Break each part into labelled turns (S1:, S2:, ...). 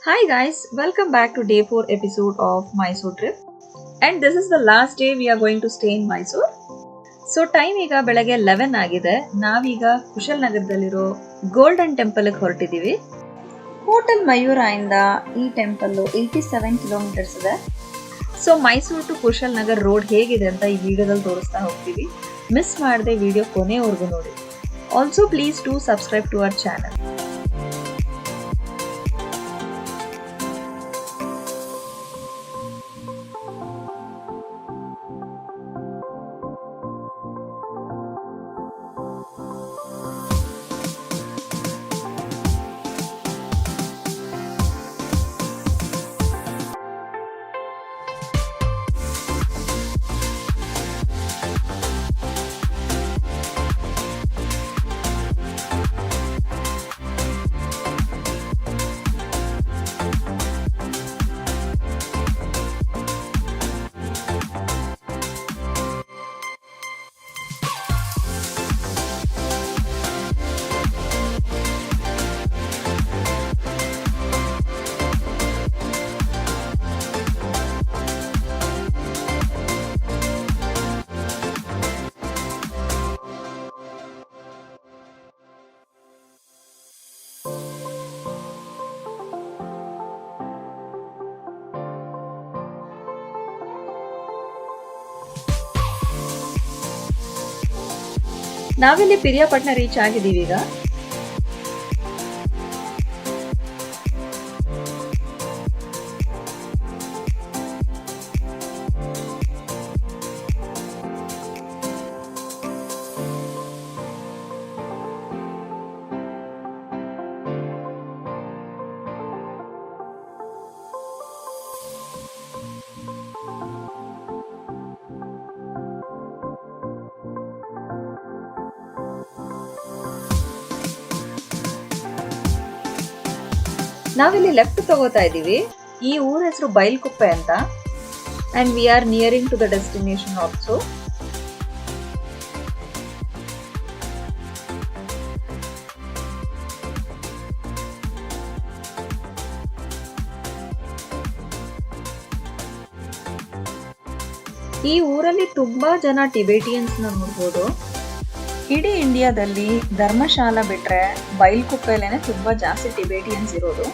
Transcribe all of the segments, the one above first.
S1: Hi guys, welcome back to day 4 episode of Mysore trip. And this is the last day we are going to stay in Mysore. So time ಈಗ ಬೆಳಗ್ಗೆ 11 ಆಗಿದೆ. ನಾವೀಗ ಕುಶಲ್ ನಗರದಲ್ಲಿರೋ golden temple ಹೊರಟಿದ್ದೀವಿ. Hotel Mayura ಇಂದ ಈ temple 87 kilometres ಇದೆ. So Mysuru to Kushalnagar road ಹೇಗಿದೆ ಅಂತ ಈ ವಿಡಿಯೋದಲ್ಲಿ ತೋರಿಸ್ತಾ ಹೋಗ್ತೀವಿ. ಮಿಸ್ ಮಾಡದೆ ವಿಡಿಯೋ ಕೊನೆವರೆಗೂ ನೋಡಿ. Also please to subscribe to our channel. ನಾವಿಲ್ಲಿ ಪಿರಿಯಾಪಟ್ಟಣ ರೀಚ್ ಆಗಿದ್ದೀವಿ ಈಗ. ನಾವಿಲ್ಲಿ ಲೆಫ್ಟ್ ತಗೋತಾ ಇದ್ದೀವಿ. ಈ ಊರ ಹೆಸರು ಬೈಲ್ಕುಪ್ಪೆ ಅಂತ. And we are nearing to the destination also. ಈ ಊರಲ್ಲಿ ತುಂಬಾ ಜನ ಟಿಬೇಟಿಯನ್ಸ್ ನ ನೋಡ್ಬೋದು. ಇಡೀ ಇಂಡಿಯಾದಲ್ಲಿ ಧರ್ಮಶಾಲಾ ಬಿಟ್ರೆ ಬೈಲ್ಕುಪ್ಪೆಲೇನೆ ತುಂಬಾ ಜಾಸ್ತಿ ಟಿಬೇಟಿಯನ್ಸ್ ಇರೋದು.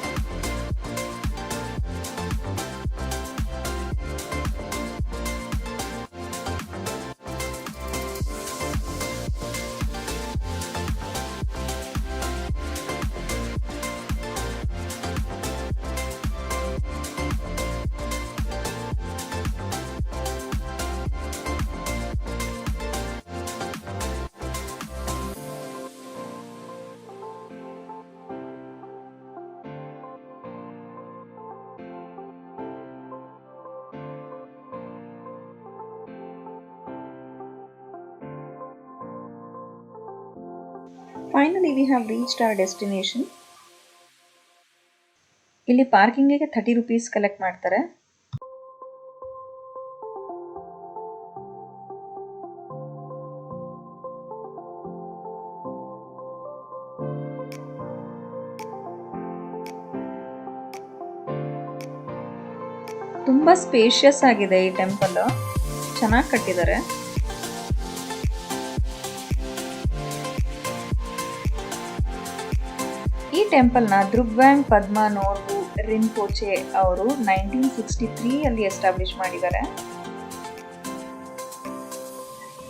S1: Finally, we have reached our destination. ಇಲ್ಲಿ ಪಾರ್ಕಿಂಗಿಗೆ 30 ರೂಪೀಸ್ ಕಲೆಕ್ಟ್ ಮಾಡ್ತಾರೆ. ತುಂಬಾ ಸ್ಪೇಷಿಯಸ್ ಆಗಿದೆ ಈ ಟೆಂಪಲ್. ಚೆನ್ನಾಗಿ ಕಟ್ಟಿದ್ದಾರೆ. ಈ ಟೆಂಪಲ್ ನ ದ್ರುಗ್ವಾಂಗ್ ಪದ್ಮ ನೋರ್ಬು ರಿಂಪೋಚೆ ಅವರು 1963 ಅಲ್ಲಿ ಎಸ್ಟಾಬ್ಲಿಷ್ ಮಾಡಿದ್ದಾರೆ.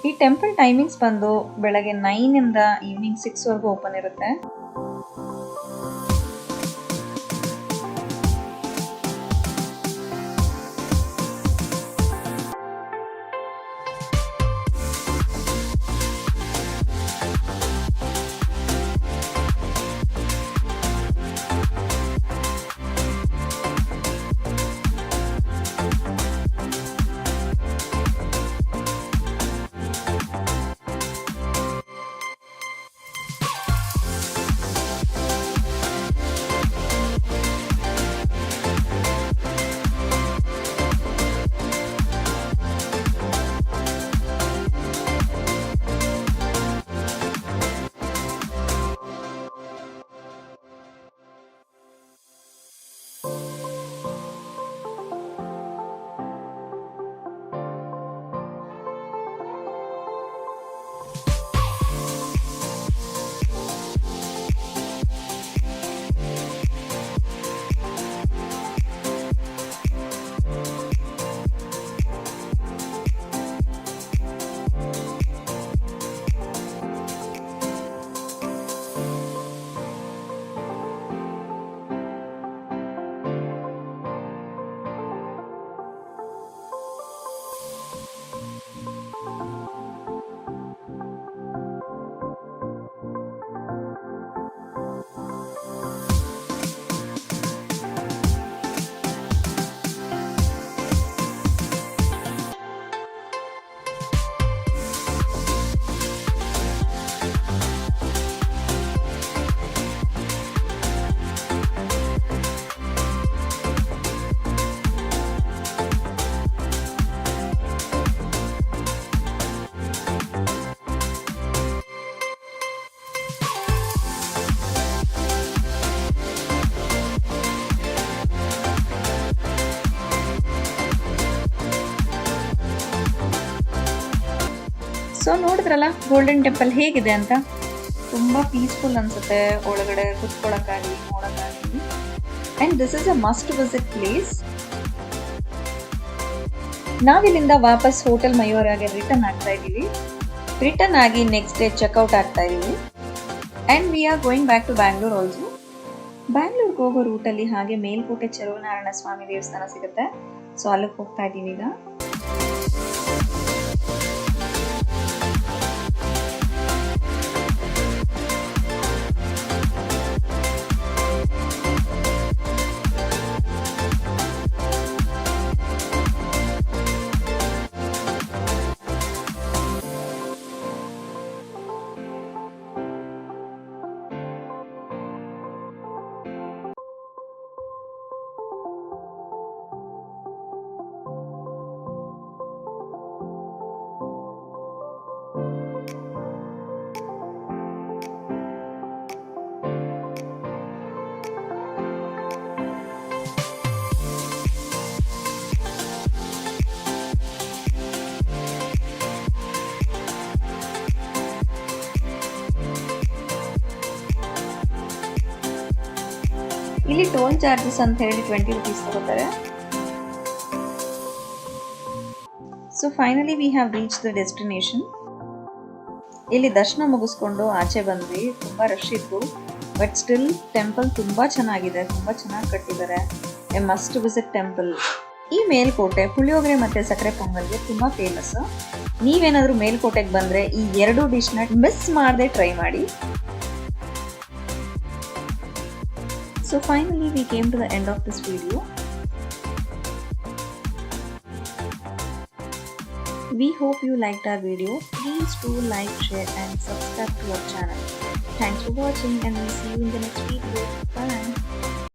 S1: ಈ ಟೆಂಪಲ್ ಟೈಮಿಂಗ್ಸ್ ಬಂದು ಬೆಳಗ್ಗೆ 9 ಇಂದ ಈವ್ನಿಂಗ್ 6 ವರೆಗೂ ಓಪನ್ ಇರುತ್ತೆ. ಸೊ ನೋಡಿದ್ರಲ್ಲ ಗೋಲ್ಡನ್ ಟೆಂಪಲ್ ಹೇಗಿದೆ ಅಂತ. ತುಂಬಾ ಪೀಸ್ಫುಲ್ ಅನ್ಸುತ್ತೆ ಒಳಗಡೆ ಕುತ್ಕೊಳ್ಳೋಕ್ಕಾಗಿ ನೋಡೋಕ್ಕಾಗಿ. And this is a must visit place. ನಾವಿಲ್ಲಿಂದ ವಾಪಸ್ ಹೋಟೆಲ್ ಮಯೂರಾಗೆ ರಿಟರ್ನ್ ಆಗ್ತಾ ಇದ್ದೀವಿ. ರಿಟರ್ನ್ ಆಗಿ ನೆಕ್ಸ್ಟ್ ಡೇ ಚೆಕ್ಔಟ್ ಆಗ್ತಾ ಇದೀವಿ. And we are going back to Bangalore also. ಬ್ಯಾಂಗ್ಳೂರ್ಗೆ ಹೋಗೋ ರೂಟಲ್ಲಿ ಹಾಗೆ ಮೇಲ್ಕೋಟೆ ಚೆಲುವನಾರಾಯಣ ಸ್ವಾಮಿ ದೇವಸ್ಥಾನ ಸಿಗುತ್ತೆ. ಸೊ ಅಲ್ಲಿಗೆ ಹೋಗ್ತಾ ಇದ್ದೀವಿ ಈಗ. ಇಲ್ಲಿ ಟೋಲ್ ಚಾರ್ಜಸ್ ಅಂತ ಹೇಳಿ 20 rupees ತಗೋತಾರೆ. So finally we have reach the destination. ಇಲ್ಲಿ ದರ್ಶನ ಮುಗಿಸ್ಕೊಂಡು ಆಚೆ ಬಂದ್ವಿ. ತುಂಬಾ ರಶ್ ಇತ್ತು, ಬಟ್ ಸ್ಟಿಲ್ ಟೆಂಪಲ್ ತುಂಬಾ ಚೆನ್ನಾಗಿದೆ, ತುಂಬಾ ಚೆನ್ನಾಗಿ ಕಟ್ಟಿದ್ದಾರೆ. A must visit temple. ಈ ಮೇಲ್ಕೋಟೆ ಪುಳಿಯೋಗರೆ ಮತ್ತೆ ಸಕ್ಕರೆ ಪೊಂಗಲ್ಗೆ ತುಂಬಾ ಫೇಮಸ್. ನೀವೇನಾದ್ರೂ ಮೇಲ್ಕೋಟೆಗೆ ಬಂದ್ರೆ ಈ 2 ಡಿಶ್ನ ಮಿಸ್ ಮಾಡದೆ ಟ್ರೈ ಮಾಡಿ. So finally we came to the end of this video. We hope you liked our video. Please do like, share and subscribe to our channel. Thanks for watching and we'll see you in the next video. Bye.